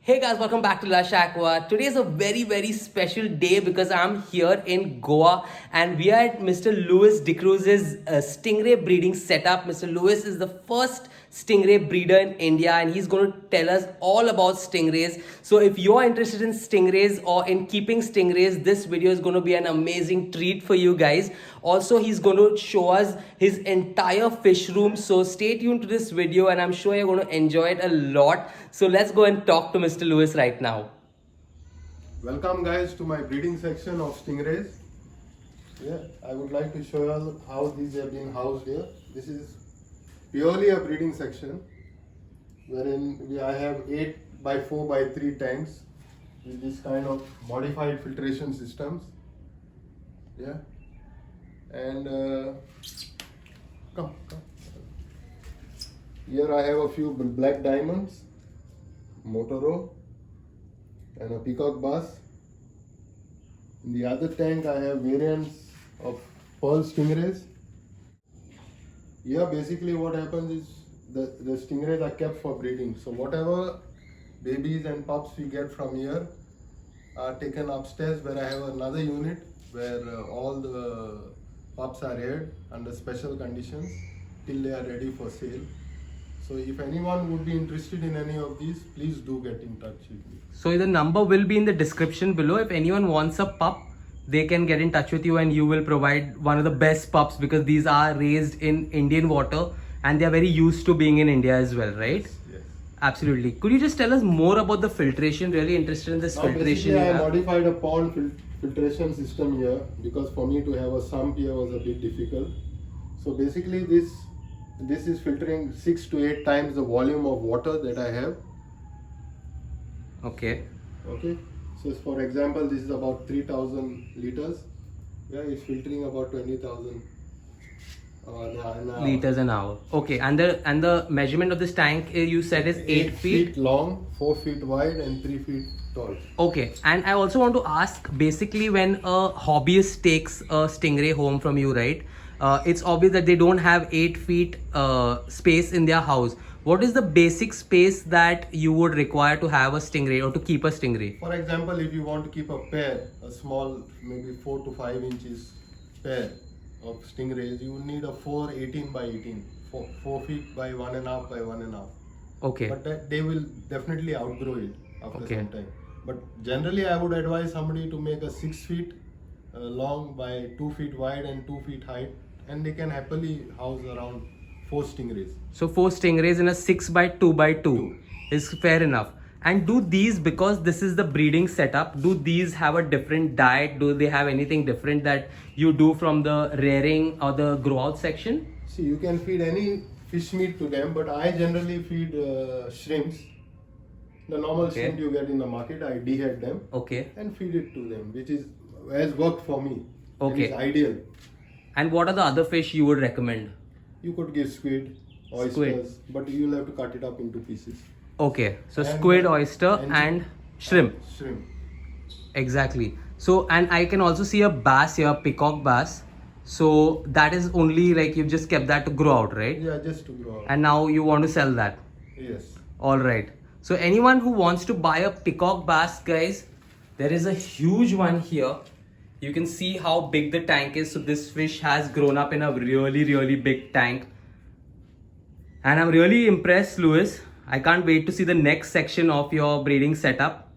Hey guys, welcome back to Lush Aqua. Today is a very special day because I'm here in Goa and we are at Mr. Louis DeCruz's Stingray breeding setup. Mr. Louis is the first Stingray breeder in India and he's going to tell us all about Stingrays. So if you're interested in Stingrays or in keeping Stingrays, this video is going to be an amazing treat for you guys. Also, he's going to show us his entire fish room. So stay tuned to this video and I'm sure you're going to enjoy it a lot. So let's go and talk to Mr. Louis right now. Welcome guys to my breeding section of stingrays. I would like to show you how these have been housed here. This is purely a breeding section wherein I have 8 by 4 by 3 tanks with this kind of modified filtration systems. And come. Here I have a few black diamonds, Motoro, and a peacock bass. In the other tank I have variants of pearl stingrays. Here basically what happens is the stingrays are kept for breeding. So whatever babies and pups we get from here are taken upstairs where I have another unit where all the pups are reared under special conditions till they are ready for sale. So if anyone would be interested in any of these, please do get in touch with me. So the number will be in the description below. If anyone wants a pup, they can get in touch with you and you will provide one of the best pups because these are raised in Indian water and they are very used to being in India as well, right? Yes. Absolutely. Could you just tell us more about the filtration? Really interested in this filtration. I modified a pond filtration system here because for me to have a sump here was a bit difficult. So basically this is filtering 6 to 8 times the volume of water that I have. Okay. So for example, this is about 3000 liters. It's filtering about 20,000 liters an hour. Okay, and the measurement of this tank you said is 8 feet long, 4 feet wide, and 3 feet tall. Okay, and I also want to ask, basically when a hobbyist takes a stingray home from you, right? It's obvious that they don't have 8 feet space in their house. What is the basic space that you would require to have a stingray or to keep a stingray? For example, if you want to keep a pair, a small, maybe 4 to 5 inches pair of stingrays, you will need a 18 by 18, 4 feet by 1.5 by 1.5. Okay. But they will definitely outgrow it after some time. But generally, I would advise somebody to make a 6 feet long by 2 feet wide and 2 feet height, and they can happily house around 4 stingrays. So 4 stingrays in a 6 by 2 by 2 is fair enough. And do these, because this is the breeding setup, do these have a different diet? Do they have anything different that you do from the rearing or the grow out section? See, you can feed any fish meat to them, but I generally feed shrimps. The normal shrimp you get in the market, I dehead them and feed it to them, which has worked for me. It is ideal. And what are the other fish you would recommend? You could give squid, oysters, but you'll have to cut it up into pieces. Okay, so squid, oyster and shrimp. Shrimp. Exactly. So, and I can also see a bass here, peacock bass. So that is only like you've just kept that to grow out, right? Yeah, just to grow out. And now you want to sell that? Yes. All right. So anyone who wants to buy a peacock bass, guys, there is a huge one here. You can see how big the tank is. So this fish has grown up in a really big tank. And I'm really impressed, Louis. I can't wait to see the next section of your breeding setup.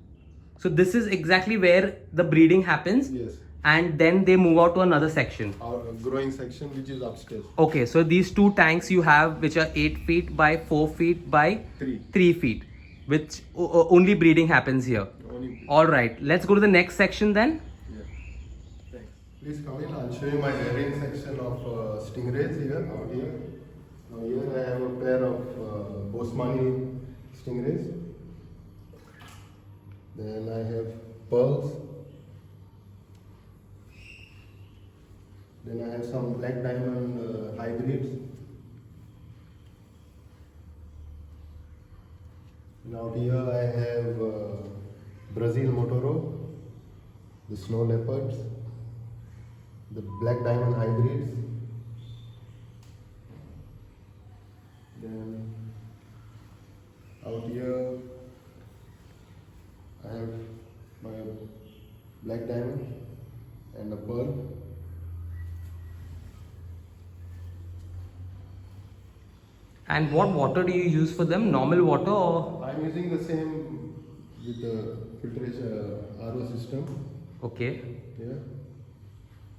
So this is exactly where the breeding happens. Yes. And then they move out to another section. Our growing section, which is upstairs. Okay, so these 2 tanks you have, which are 8 feet by 4 feet by 3 feet, which only breeding happens here. All right, let's go to the next section then. Please come in. I'll show you my rearing section of stingrays here. Now here I have a pair of Bosmani stingrays. Then I have pearls. Then I have some black diamond hybrids. Now here I have Brazil Motoro, the snow leopards, the black diamond hybrids. Then out here I have my black diamond and a pearl. And what water do you use for them? Normal water or? I'm using the same with the filtration RO system. Okay. Yeah.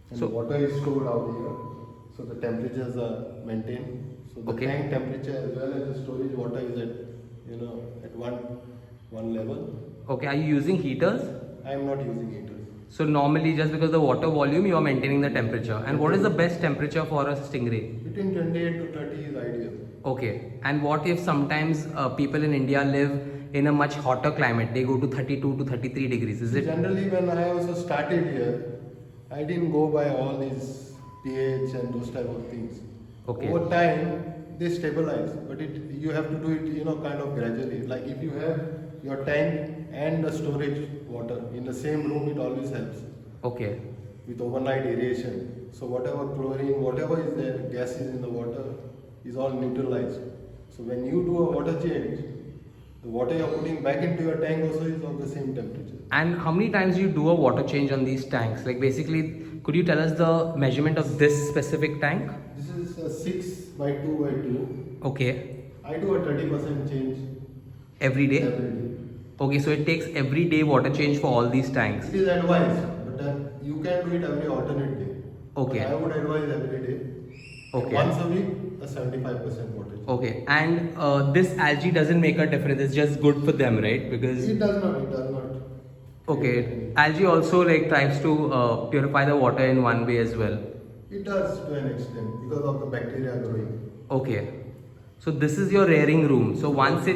And So- the water is stored out here, so the temperatures are maintained. So the Okay. tank temperature as well as the storage water is at one level. Okay, are you using heaters? I am not using heaters. So normally just because the water volume you are maintaining the temperature. And what is the best temperature for a stingray? Between 28 to 30 is ideal. Okay. And what if sometimes people in India live in a much hotter climate? They go to 32 to 33 degrees. Is it? Generally, when I also started here, I didn't go by all these pH and those type of things. Okay. Over time, they stabilize, but you have to do it, kind of gradually. Like if you have your tank and the storage water in the same room, it always helps Okay. with overnight aeration. So whatever chlorine, whatever is there, gases in the water is all neutralized. So when you do a water change, the water you're putting back into your tank also is of the same temperature. And how many times do you do a water change on these tanks? Like basically, could you tell us the measurement of this specific tank? This is a 6 by 2 by 2. Okay. I do a 30% change Every day? every day. Okay, so it takes every day water change for all these tanks. It is advised, but you can do it every alternate day. Okay. But I would advise every day. Okay. Once a week, a 75% water change. Okay, and this algae doesn't make a difference. It's just good for them, right? Because It does not. It does not. okay, algae also like tries to purify the water in one way as well. It does to an extent because of the bacteria growing. Okay, so this is your rearing room. So once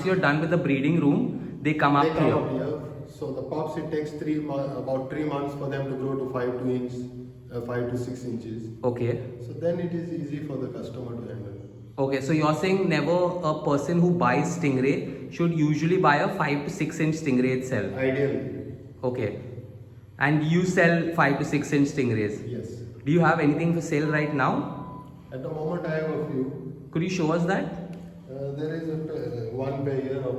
you're done with the breeding room, they come They up come here. up here. So the pups, it takes about 3 months for them to grow to 5 to 6 inches. Okay. So then it is easy for the customer to handle. Okay, so you're saying never a person who buys stingray should usually buy a 5 to 6 inch stingray itself. Ideally, Okay. And you sell 5 to 6 inch stingrays. yes. Do you have anything for sale right now? At the moment, I have a few. Could you show us that? There is one pair here of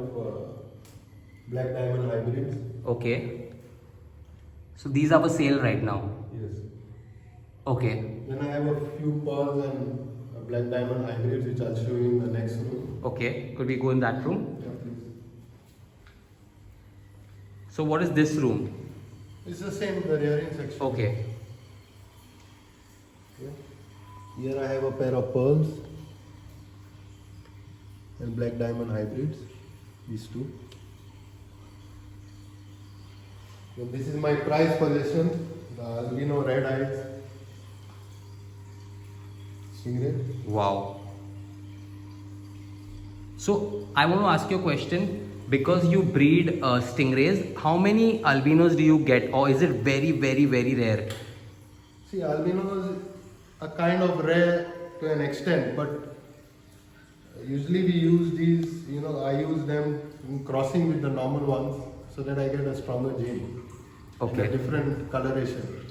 black diamond hybrids. Okay. So these are for sale right now. Yes. Okay. Then I have a few pearls and black diamond hybrids, which I'll show you in the next room. Okay. Could we go in that room? Yeah, please. So what is this room? It's the same, the rearing section. Okay. Yeah. Here I have a pair of pearls and black diamond hybrids. These two. And this is my prized possession, the albino red eyes stingray. Wow. So I want to ask you a question. Because you breed stingrays, how many albinos do you get, or is it very, very, very rare? See, albinos are kind of rare to an extent, but usually we use these, I use them in crossing with the normal ones so that I get a stronger gene. Okay. And a different coloration,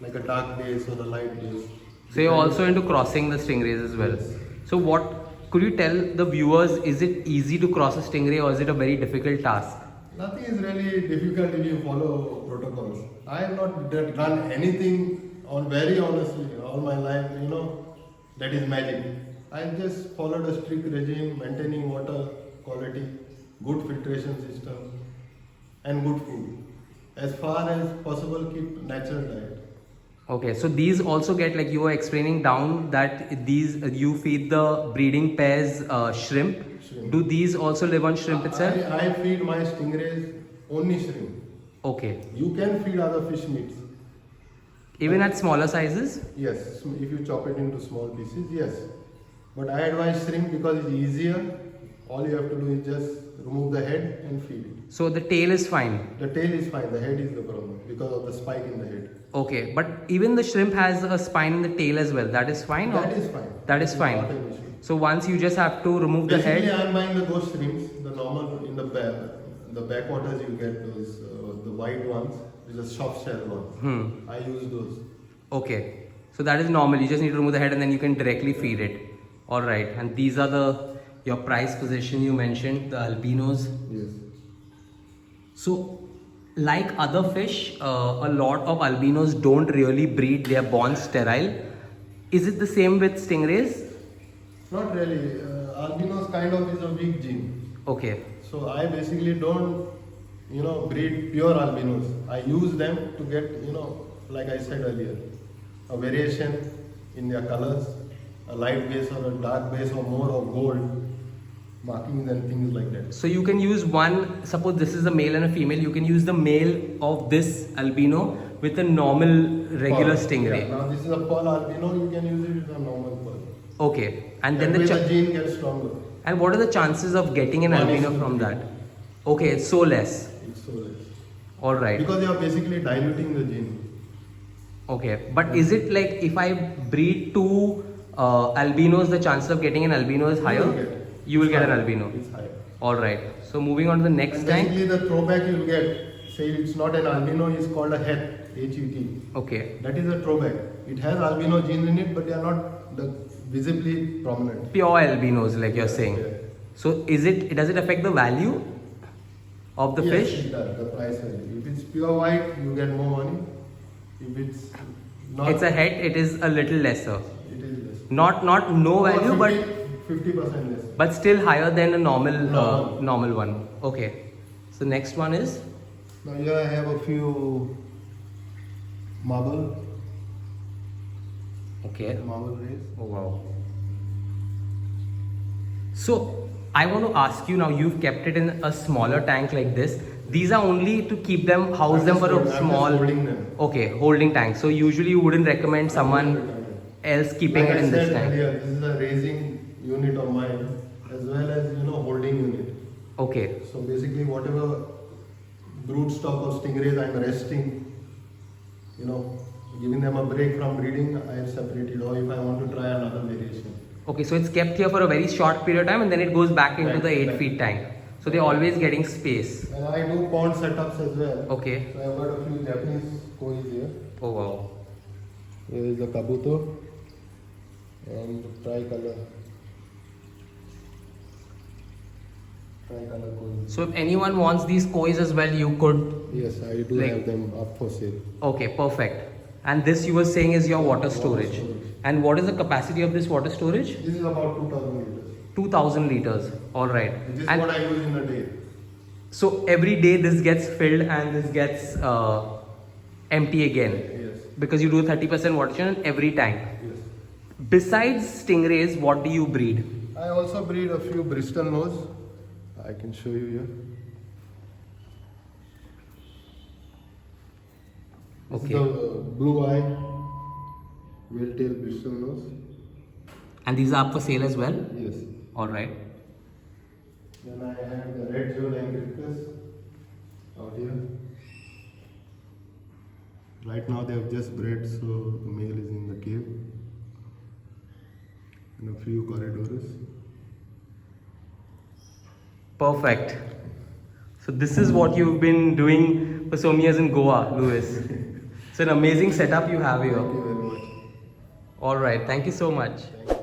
like a dark base or a light base. So you're also into crossing the stingrays as well. Yes. So could you tell the viewers, is it easy to cross a stingray or is it a very difficult task? Nothing is really difficult if you follow protocols. I have not done anything very honestly all my life, that is magic. I just followed a strict regime, maintaining water quality, good filtration system, and good food. As far as possible, keep natural diet. Okay, so these also get, like you were explaining down, that these you feed the breeding pairs shrimp. Do these also live on shrimp itself? I feed my stingrays only shrimp. Okay. You can feed other fish meats. Even at smaller sizes? Yes, if you chop it into small pieces, yes. But I advise shrimp because it's easier. All you have to do is just remove the head and feed it. So the tail is fine? The tail is fine, the head is the problem because of the spike in the head. Okay, but even the shrimp has a spine in the tail as well. That is fine? That is fine. That is fine. Not an issue. So once you just have to remove the Basically, head. I'm buying the ghost shrimps, the normal in the backwaters you get those, the white ones, which are soft shell ones. I use those. Okay, so that is normal. You just need to remove the head and then you can directly feed it. All right, and these are your prize possession you mentioned, the albinos. Yes. So Like other fish, a lot of albinos don't really breed, they are born sterile. Is it the same with stingrays? Not really. Albinos kind of is a weak gene. Okay. So I basically don't, breed pure albinos. I use them to get, like I said earlier, a variation in their colors, a light base or a dark base or more of gold markings and things like that. So you can use one, suppose this is a male and a female, you can use the male of this albino with a normal regular Pearl. stingray. Yeah. Now this is a pearl albino, you can use it with a normal pearl. Okay. And then That way the the gene gets stronger. and what are the chances of getting an albino from that? Okay, it's so less. It's so less. All right. Because you are basically diluting the gene. Okay, but is it like if I breed two albinos, the chance of getting an albino is higher? You will get an albino. It's higher. All right. So moving on to the next And tank. basically the throwback you will get, say it's not an albino, it's called a het, H-E-T. Okay. That is a throwback. It has albino genes in it, but they are not visibly prominent. Pure albinos, like you're saying. Yeah. So does it affect the value of the Yes, fish? it does, the price value. If it's pure white, you get more money. If it's not, It's a het, it is a little lesser. it is less. Not no value, but 50% less. but still higher than a normal Normal. one. Okay. So next one is Now here I have a few marble rays. Oh wow. So I want to ask you now, you've kept it in a smaller tank like this. These are only to keep them, house them for a small. Holding them. Okay, holding tank. So usually you wouldn't recommend someone else keeping Like it I in this said tank. earlier, this is a raising unit of mine as well as holding unit. Okay. So basically whatever brood stock of stingrays I'm resting, giving them a break from breeding, I have separated, or if I want to try another variation. Okay, so it's kept here for a very short period of time and then it goes back into Right, the 8 right. feet tank. So they're always getting space. And I do pond setups as well. Okay. So I've got a few Japanese koi here. Oh wow. Here is the kabuto and tricolor koi. So if anyone wants these kois as well, you could. Yes, I do Like- have them up for sale. Okay, perfect. And this you were saying is your water storage. storage. And what is the capacity of this water storage? This is about 2000 liters. 2000 liters. All right. This is And what I use in a day. so every day this gets filled and this gets empty again Yes. because you do 30% water change in every tank. Yes. Besides stingrays, what do you breed? I also breed a few Bristol nose. I can show you here. This Okay. is the blue eye whale-tail Bristol nose. And these are up for sale as well? Yes. All right. Then I have the red jewel anglicus out here. Right now they have just bred, so the male is in the cave. And a few corridors. Perfect. So this is what you've been doing for so many years in Goa, Louis. It's an amazing setup you have here. Thank you very much. All right. Thank you so much. Thank you.